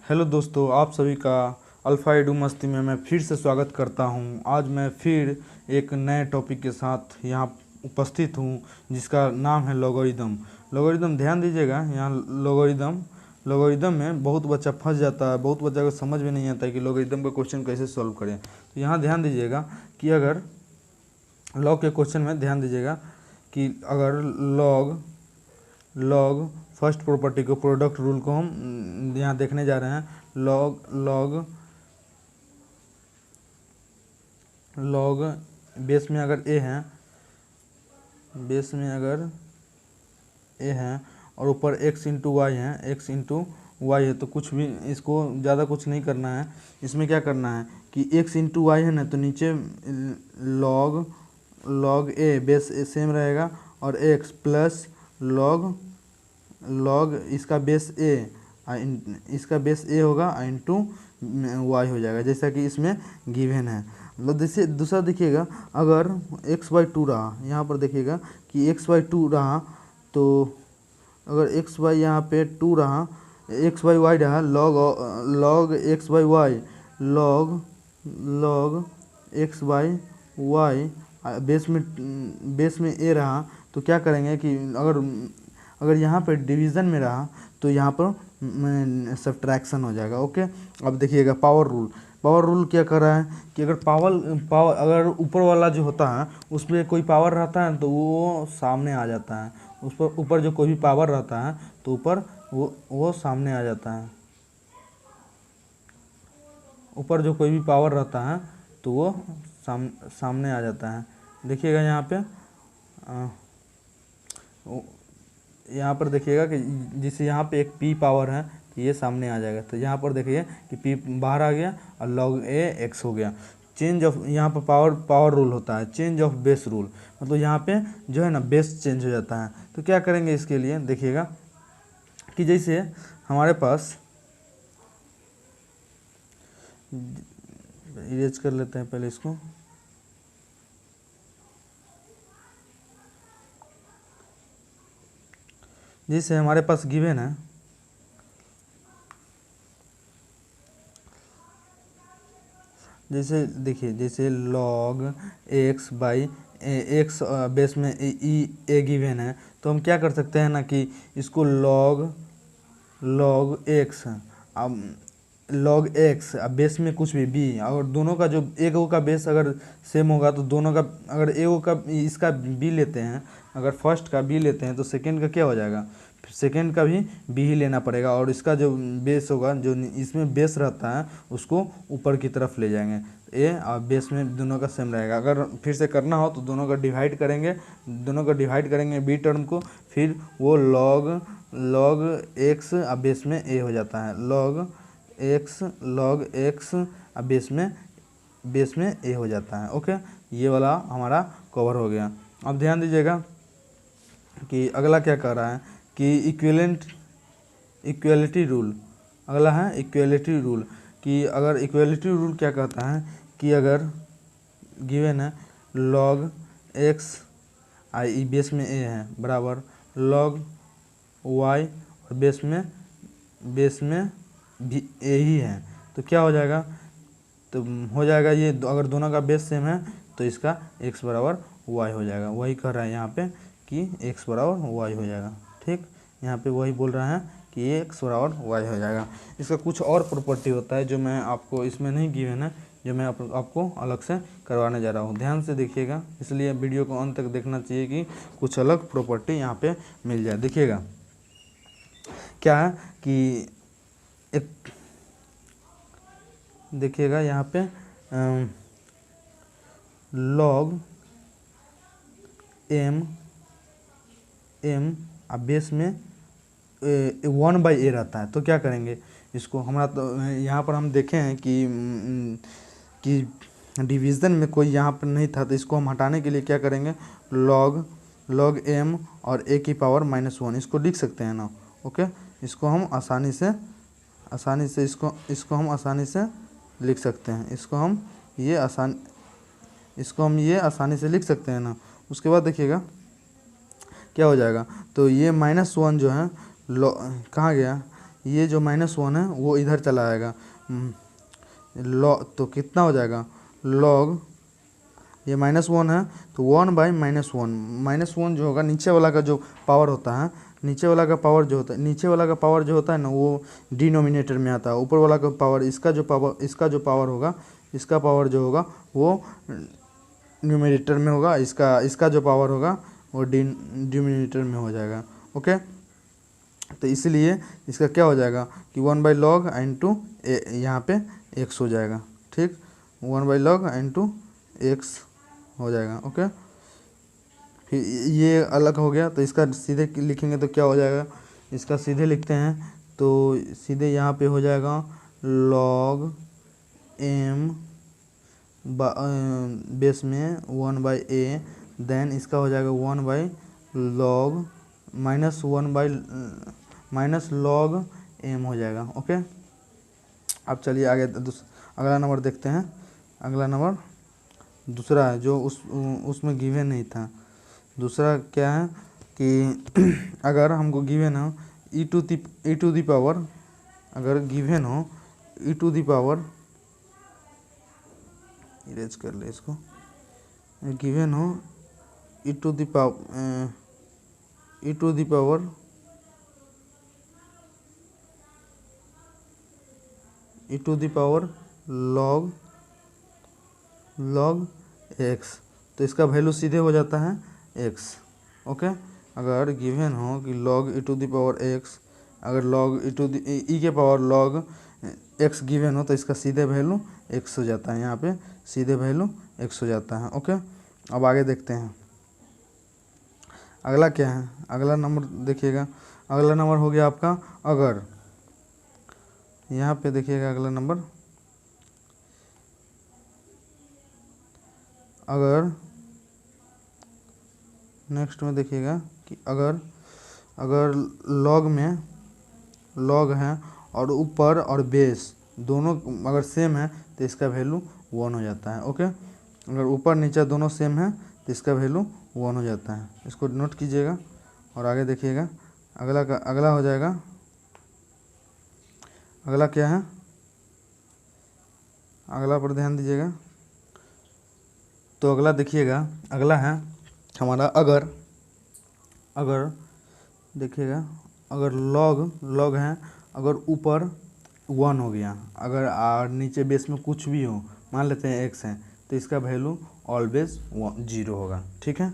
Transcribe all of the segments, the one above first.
Hello दोस्तों, आप सभी का अल्फ़ा एडू मस्ती में मैं फिर से स्वागत करता हूं। आज मैं फिर एक नए टॉपिक के साथ यहाँ उपस्थित हूं, जिसका नाम है लॉगरिदम। लॉगरिदम ध्यान दीजिएगा, यहाँ लॉगरिदम में बहुत बच्चा फंस जाता है। बहुत बच्चा को समझ में नहीं आता है कि लॉगरिदम का क्वेश्चन कैसे सॉल्व करें। तो यहाँ ध्यान दीजिएगा कि अगर लॉग के क्वेश्चन में ध्यान दीजिएगा कि अगर लॉग फर्स्ट प्रॉपर्टी को, प्रोडक्ट रूल को हम यहाँ देखने जा रहे हैं। लॉग बेस में अगर ए है और ऊपर x इंटू वाई है, तो कुछ भी इसको ज़्यादा कुछ नहीं करना है। इसमें क्या करना है कि x इंटू वाई है ना, तो नीचे लॉग ए बेस सेम रहेगा और x प्लस लॉग इसका बेस ए होगा इंटू वाई हो जाएगा, जैसा कि इसमें गिवन है। मतलब जैसे दूसरा देखिएगा, अगर x/2 रहा, यहाँ पर देखिएगा कि x/2 रहा, तो अगर x/y यहाँ पे 2 रहा, x/y रहा, log x/y log x/y base में ए रहा, तो क्या करेंगे कि अगर यहाँ पर डिवीज़न में रहा तो यहाँ पर सब्ट्रैक्शन हो जाएगा। ओके, अब देखिएगा पावर रूल क्या कर रहा है कि अगर पावर अगर ऊपर वाला जो होता है उसमें कोई पावर रहता है तो वो सामने आ जाता है। उस पर ऊपर जो कोई भी पावर रहता है तो ऊपर वो सामने आ जाता है। ऊपर जो कोई भी पावर रहता है तो वो सामने आ जाता है। देखिएगा यहाँ पर देखिएगा कि जिसे यहाँ पे एक p पावर है तो ये सामने आ जाएगा। तो यहाँ पर देखिए कि p बाहर आ गया और log a x हो गया। चेंज ऑफ, यहाँ पर पावर रूल होता है चेंज ऑफ बेस रूल, मतलब यहाँ पे जो है ना बेस चेंज हो जाता है। तो क्या करेंगे इसके लिए, देखिएगा कि जैसे हमारे पास, इरेज कर लेते हैं पहले इसको। जैसे हमारे पास गिवन है जैसे देखिए, जैसे log x by x base में ए गिवन है, तो हम क्या कर सकते हैं ना कि इसको log x, अब log x अब बेस में कुछ भी b, अगर दोनों का जो एक का बेस अगर सेम होगा तो दोनों का, अगर एक का इसका b लेते हैं, अगर फर्स्ट का b लेते हैं तो सेकंड का क्या हो जाएगा, सेकंड का भी b ही लेना पड़ेगा। और इसका जो बेस होगा, जो इसमें बेस रहता है, उसको ऊपर की तरफ ले जाएंगे। ए और बेस में दोनों का सेम रहेगा। अगर फिर से करना हो तो दोनों का डिवाइड करेंगे बी टर्म को, फिर वो log x अब बेस में ए हो जाता है। log x अब बेस में ए हो जाता है। ओके, ये वाला हमारा कवर हो गया। अब ध्यान दीजिएगा कि अगला क्या कर रहा है कि इक्वलिटी रूल। अगला है इक्वलिटी रूल, कि अगर इक्वलिटी रूल क्या कहता है कि अगर गिवन है log x आई बेस में ए है बराबर log y और बेस में भी ए ही है, तो क्या हो जाएगा, तो हो जाएगा ये अगर दोनों का बेस सेम है तो इसका x बराबर y हो जाएगा। वही कह रहा है यहाँ पे कि x बराबर y हो जाएगा। ठीक, यहाँ पे वही बोल रहा है कि x बराबर y हो जाएगा। इसका कुछ और प्रॉपर्टी होता है जो मैं आपको इसमें नहीं गिवन है, जो मैं आपको अलग से करवाने जा रहा हूँ। ध्यान से देखिएगा, इसलिए वीडियो को अंत तक देखना चाहिए कि कुछ अलग प्रॉपर्टी यहाँ पे मिल जाए। देखिएगा क्या है कि एक, देखिएगा यहाँ पे log m अब बेस में 1/a रहता है, तो क्या करेंगे इसको, हमारा तो यहाँ पर हम देखे हैं कि डिवीज़न में कोई यहाँ पर नहीं था, तो इसको हम हटाने के लिए क्या करेंगे, log m और a की पावर -1 इसको लिख सकते हैं ना। ओके, इसको हम आसानी से इसको हम आसानी से लिख सकते हैं। इसको हम ये आसानी से लिख सकते हैं ना। उसके बाद देखिएगा क्या हो जाएगा, तो ये -1 जो है कहाँ गया, ये जो -1 है वो इधर चला आएगा, तो कितना हो जाएगा लॉग, ये -1 है तो 1/-1, -1 जो होगा नीचे वाला का जो पावर होता है, नीचे वाला का पावर जो होता है ना वो डिनोमिनेटर में आता है, ऊपर वाला का पावर, इसका जो पावर होगा, इसका पावर जो होगा वो न्यूमरेटर में होगा, इसका जो पावर होगा वो डिनोमिनेटर में हो जाएगा। ओके, तो इसलिए इसका क्या हो जाएगा कि 1/log into यहाँ पे x हो जाएगा। ठीक, 1/log into x हो जाएगा। ओके, फिर ये अलग हो गया, तो इसका सीधे लिखेंगे तो क्या हो जाएगा, इसका सीधे लिखते हैं तो सीधे यहाँ पे हो जाएगा log m बेस में 1/a, देन इसका हो जाएगा 1/log -log m हो जाएगा। ओके, अब चलिए आगे अगला नंबर देखते हैं। अगला नंबर दूसरा है जो उसमें गिवन नहीं था। दूसरा क्या है कि अगर हमको गिवन हो e टू दी पावर, अगर गिवन हो e to the power, erase कर ले इसको, गिवन हो e to the power log x, तो इसका वैल्यू सीधे हो जाता है x। ओके, अगर गिवन हो कि log e to the power x, अगर log e के पावर log x गिवन हो तो इसका सीधे वैल्यू x हो जाता है, यहाँ पे सीधे वैल्यू x हो जाता है। ओके, अब आगे देखते हैं अगला क्या है। अगला नंबर देखिएगा, अगला नंबर हो गया आपका अगर, यहाँ पे देखिएगा अगला नंबर, अगर नेक्स्ट में देखिएगा कि अगर लॉग है और ऊपर और बेस दोनों अगर सेम है तो इसका वैल्यू 1 हो जाता है। ओके, अगर ऊपर नीचे दोनों सेम है तो इसका वैल्यू 1 हो जाता है, इसको नोट कीजिएगा और आगे देखिएगा। अगला हो जाएगा, अगला क्या है, अगला पर ध्यान दीजिएगा। तो अगला देखिएगा, अगला है हमारा अगर देखिएगा, अगर लॉग है, अगर ऊपर 1 हो गया, अगर और नीचे बेस में कुछ भी हो, मान लेते हैं x है, तो इसका वैल्यू ऑलवेज 0 होगा। ठीक है,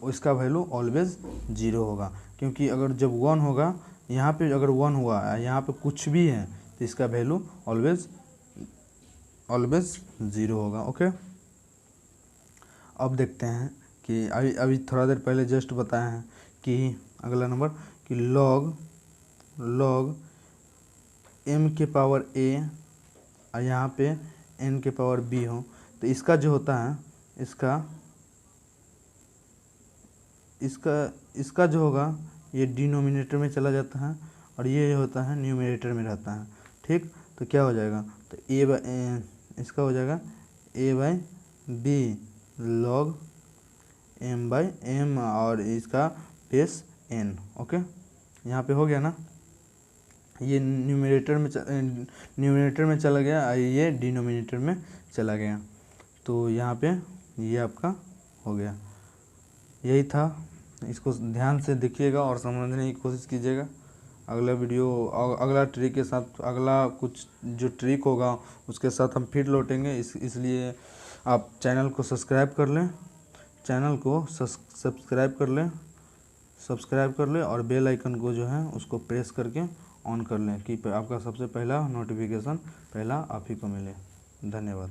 इसका वैल्यू ऑलवेज 0 होगा, क्योंकि अगर जब 1 होगा, यहाँ पे अगर 1 हुआ यहाँ पे कुछ भी है तो इसका वैल्यू ऑलवेज 0 होगा। ओके, अब देखते हैं कि अभी थोड़ा देर पहले जस्ट बताया है कि अगला नंबर कि log m के पावर a और यहाँ पे n के पावर b हो, तो इसका जो होता है, इसका जो होगा ये डिनोमिनेटर में चला जाता है और ये होता है न्यूमरेटर में रहता है। ठीक, तो क्या हो जाएगा, तो इसका हो जाएगा a/b log m/m और इसका बेस n। ओके, यहाँ पे हो गया ना, ये न्यूमरेटर में चला गया और ये डिनोमिनेटर में चला गया, तो यहाँ पे ये आपका हो गया। यही था, इसको ध्यान से देखिएगा और समझने की कोशिश कीजिएगा। अगला वीडियो अगला ट्रिक के साथ, अगला कुछ जो ट्रिक होगा उसके साथ हम फिर लौटेंगे। इसलिए आप चैनल को सब्सक्राइब कर लें, सब्सक्राइब कर लें और बेल आइकन को जो है उसको प्रेस करके ऑन कर लें कि आपका सबसे पहला नोटिफिकेशन आप ही को मिले। धन्यवाद।